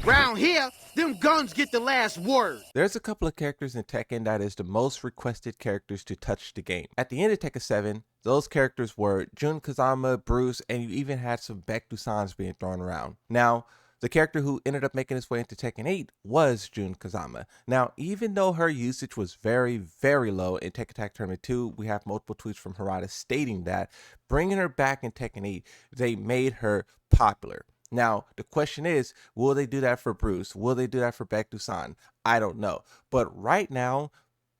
Round here, them guns get the last word. There's a couple of characters in Tekken that is the most requested characters to touch the game. At the end of Tekken 7, those characters were Jun Kazama, Bruce, and you even had some Baek Dusans being thrown around. Now, the character who ended up making his way into Tekken 8 was Jun Kazama. Now, even though her usage was very, very low in Tekken Tag Tournament 2, we have multiple tweets from Harada stating that bringing her back in Tekken 8, they made her popular. Now, the question is, will they do that for Bruce? Will they do that for Baek Dusan? I don't know. But right now,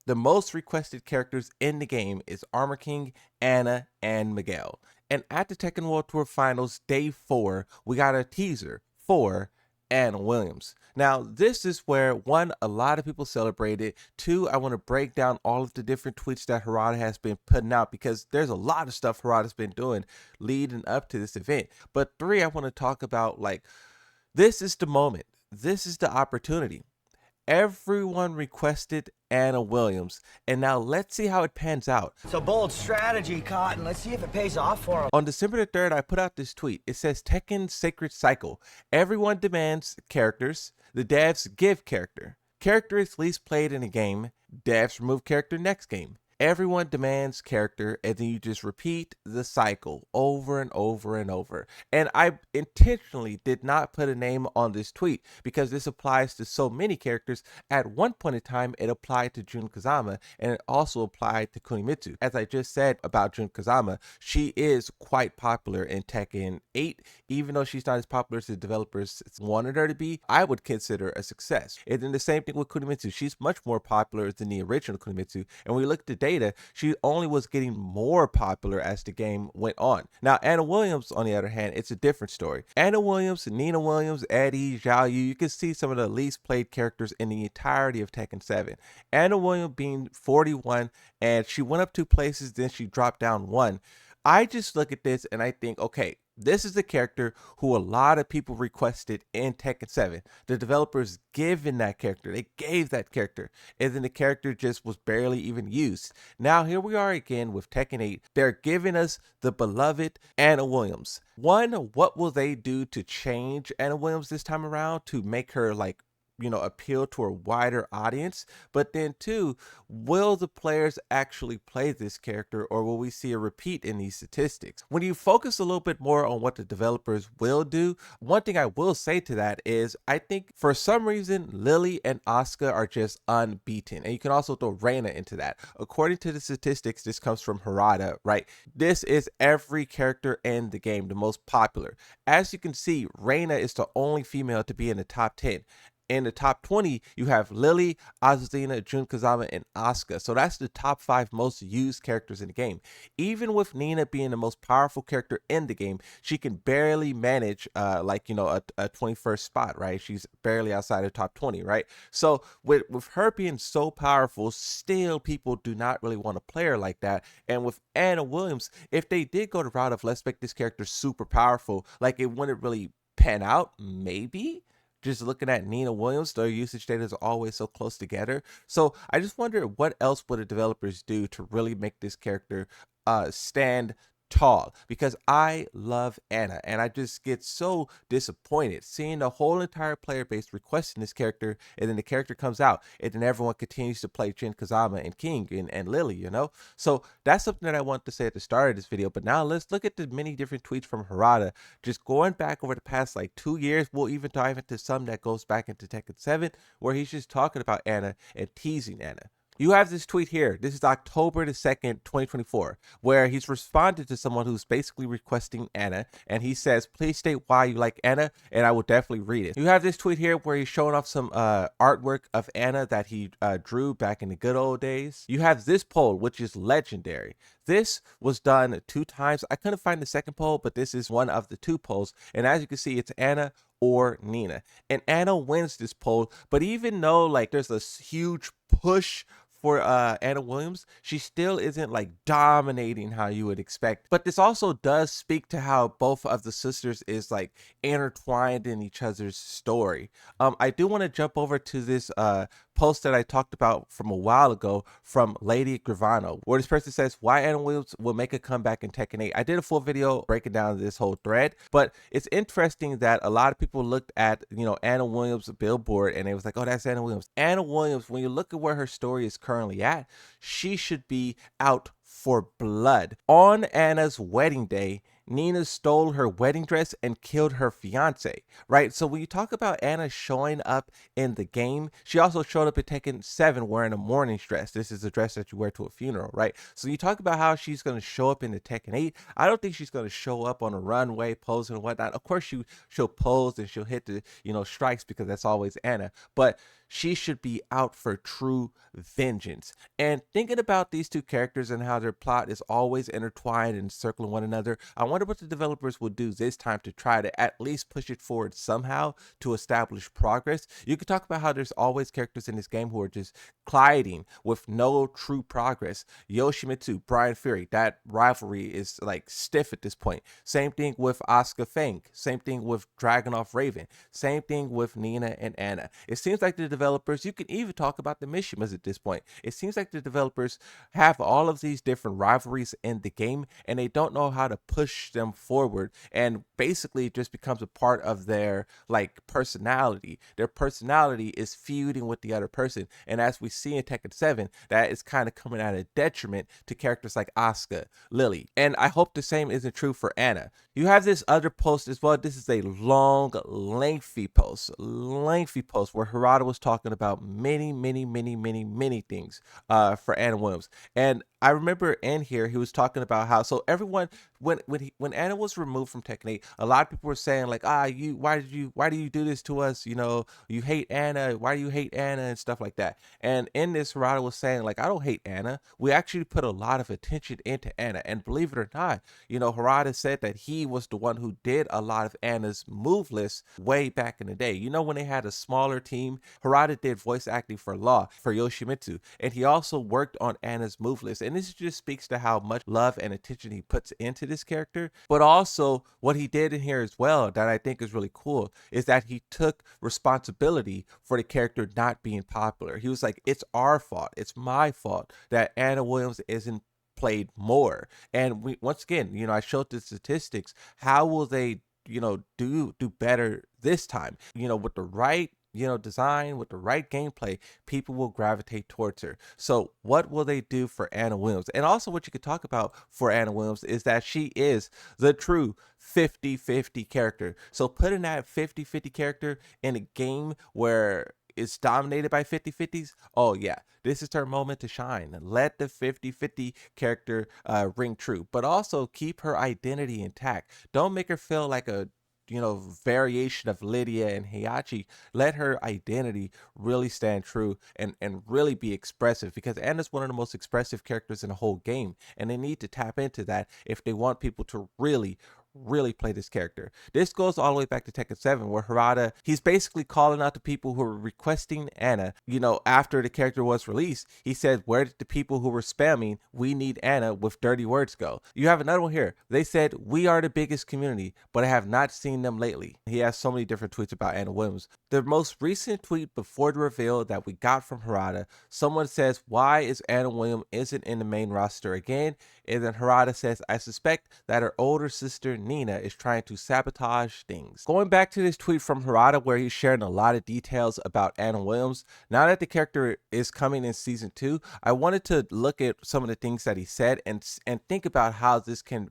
the most requested characters in the game is Armor King, Anna, and Miguel. And at the Tekken World Tour Finals, Day 4, we got a teaser for Anna Williams. Now, this is where, one, a lot of people celebrated. Two, I want to break down all of the different tweets that Harada has been putting out because there's a lot of stuff Harada's been doing leading up to this event. But three, I want to talk about, like, this is the moment. This is the opportunity. Everyone requested Anna Williams, and now let's see how it pans out. It's a bold strategy, Cotton. Let's see if it pays off for him. On December the 3rd, I put out this tweet. It says, Tekken Sacred Cycle. Everyone demands characters. The devs give character. Character is least played in a game. Devs remove character next game. Everyone demands character, and then you just repeat the cycle over and over and over. And I intentionally did not put a name on this tweet because this applies to so many characters. At one point in time, it applied to Jun Kazama, and it also applied to Kunimitsu. As I just said about Jun Kazama, she is quite popular in Tekken 8. Even though she's not as popular as the developers wanted her to be, I would consider a success. And then the same thing with Kunimitsu. She's much more popular than the original Kunimitsu. And when we look at the data, she only was getting more popular as the game went on. Now, Anna Williams, on the other hand, it's a different story. Anna Williams, Nina Williams, Eddie, Zhao Yu, you can see some of the least played characters in the entirety of Tekken 7. Anna Williams being 41, and she went up 2 places, then she dropped down 1. I just look at this and I think, okay, this is the character who a lot of people requested in Tekken 7. The developers given that character. They gave that character. And then the character just was barely even used. Now here we are again with Tekken 8. They're giving us the beloved Anna Williams. One, what will they do to change Anna Williams this time around to make her like, appeal to a wider audience? But then two, will the players actually play this character, or will we see a repeat in these statistics? When you focus a little bit more on what the developers will do, one thing I will say to that is I think for some reason Lily and Asuka are just unbeaten, and you can also throw Reina into that. According to the statistics, this comes from Harada, right? This is every character in the game, the most popular. As you can see, Reina is the only female to be in the top 10. In the top 20, you have Lily, Azuzina, Jun Kazama, and Asuka. So that's the top 5 most used characters in the game. Even with Nina being the most powerful character in the game, she can barely manage a 21st spot, right? She's barely outside of top 20, right? So with her being so powerful, still people do not really want to play her like that. And with Anna Williams, if they did go the route of let's make this character super powerful, like it wouldn't really pan out, maybe. Just looking at Nina Williams, their usage data is always so close together. So I just wonder what else would the developers do to really make this character stand tall, because I love Anna and I just get so disappointed seeing the whole entire player base requesting this character, and then the character comes out and then everyone continues to play Jin Kazama and King and Lily, So that's something that I want to say at the start of this video. But now let's look at the many different tweets from Harada, just going back over the past like 2 years. We'll even dive into some that goes back into Tekken 7 where he's just talking about Anna and teasing Anna. You have this tweet here. This is October the 2nd, 2024, where he's responded to someone who's basically requesting Anna, and he says, please state why you like Anna, and I will definitely read it. You have this tweet here where he's showing off some artwork of Anna that he drew back in the good old days. You have this poll, which is legendary. This was done 2 times. I couldn't find the second poll, but this is one of the 2 polls, and as you can see, it's Anna or Nina, and Anna wins this poll. But even though like there's a huge push for Anna Williams, she still isn't like dominating how you would expect. But this also does speak to how both of the sisters is like intertwined in each other's story. I do want to jump over to this post that I talked about from a while ago from Lady Gravano, where this person says why Anna Williams will make a comeback in Tekken 8. I did a full video breaking down this whole thread, but it's interesting that a lot of people looked at, Anna Williams' billboard and it was like, oh, that's Anna Williams. Anna Williams, when you look at where her story is currently at, she should be out for blood. On Anna's wedding day, Nina stole her wedding dress and killed her fiance, right? So when you talk about Anna showing up in the game, she also showed up in Tekken 7 wearing a mourning dress. This is a dress that you wear to a funeral, right? So you talk about how she's going to show up in the Tekken 8. I don't think she's going to show up on a runway posing and whatnot. Of course, she'll pose and she'll hit the, strikes because that's always Anna. But she should be out for true vengeance. And thinking about these two characters and how their plot is always intertwined and circling one another, I wonder what the developers will do this time to try to at least push it forward somehow to establish progress. You could talk about how there's always characters in this game who are just gliding with no true progress. Yoshimitsu, Brian Fury, that rivalry is like stiff at this point. Same thing with Asuka Fang. Same thing with Dragunov Raven. Same thing with Nina and Anna. It seems like the developers, you can even talk about the Mishimas at this point. It seems like the developers have all of these different rivalries in the game and they don't know how to push them forward, and basically it just becomes a part of their personality. Their personality is feuding with the other person, and as we see in Tekken 7, that is kind of coming at a detriment to characters like Asuka, Lily, and I hope the same isn't true for Anna. You have this other post as well. This is a long, lengthy post where Harada was talking about many things for Anna Williams. And I remember in here he was talking about how, so everyone, when Anna was removed from Tekken 8, a lot of people were saying like, why do you do this to us? You hate Anna. Why do you hate Anna and stuff like that? And in this, Harada was saying like, I don't hate Anna. We actually put a lot of attention into Anna, and believe it or not, Harada said that he was the one who did a lot of Anna's move lists way back in the day. When they had a smaller team, Harada did voice acting for Law, for Yoshimitsu, and he also worked on Anna's move list. And this just speaks to how much love and attention he puts into this character. But also what he did in here as well that I think is really cool is that he took responsibility for the character not being popular. He was like, it's our fault. It's my fault that Anna Williams isn't played more. And once again, I showed the statistics. How will they, do better this time? With the right design, with the right gameplay, people will gravitate towards her. So what will they do for Anna Williams? And also what you could talk about for Anna Williams is that she is the true 50-50 character. So putting that 50-50 character in a game where it's dominated by 50-50s, oh yeah, this is her moment to shine. Let the 50-50 character ring true, but also keep her identity intact. Don't make her feel like a variation of Lydia and Heihachi. Let her identity really stand true and really be expressive, because Anna's one of the most expressive characters in the whole game, and they need to tap into that if they want people to really play this character. This goes all the way back to Tekken 7, where Harada, he's basically calling out the people who were requesting Anna. After the character was released, he said, where did the people who were spamming "we need Anna" with dirty words go? You have another one here. They said, we are the biggest community, but I have not seen them lately. He has so many different tweets about Anna Williams. The most recent tweet before the reveal that we got from Harada, someone says, why is Anna Williams isn't in the main roster again? And then Harada says, I suspect that her older sister Nina is trying to sabotage things. Going back to this tweet from Harada where he's sharing a lot of details about Anna Williams, now that the character is coming in season 2, I wanted to look at some of the things that he said and think about how this can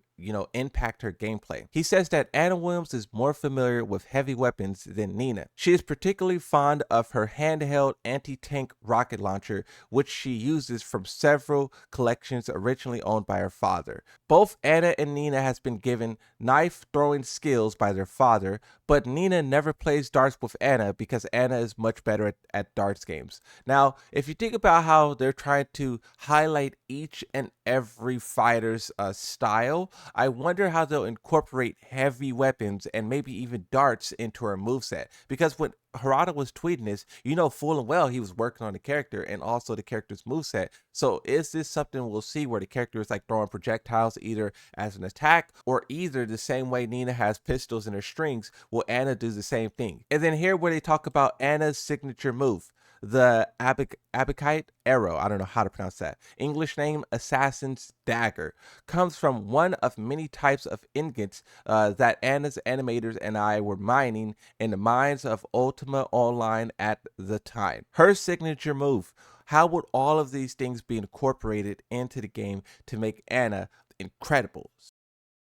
impact her gameplay. He says that Anna Williams is more familiar with heavy weapons than Nina. She is particularly fond of her handheld anti-tank rocket launcher, which she uses from several collections originally owned by her father. Both Anna and Nina has been given knife throwing skills by their father, but Nina never plays darts with Anna because Anna is much better at darts games. Now, if you think about how they're trying to highlight each and every fighter's style, I wonder how they'll incorporate heavy weapons and maybe even darts into her moveset. Because when Harada was tweeting this, full and well he was working on the character and also the character's moveset. So is this something we'll see where the character is like throwing projectiles either as an attack, or either the same way Nina has pistols in her strings, will Anna do the same thing? And then here where they talk about Anna's signature move, The Abakite arrow, I don't know how to pronounce that, English name Assassin's Dagger, comes from one of many types of ingots that Anna's animators and I were mining in the mines of Ultima Online at the time. Her signature move. How would all of these things be incorporated into the game to make Anna incredible?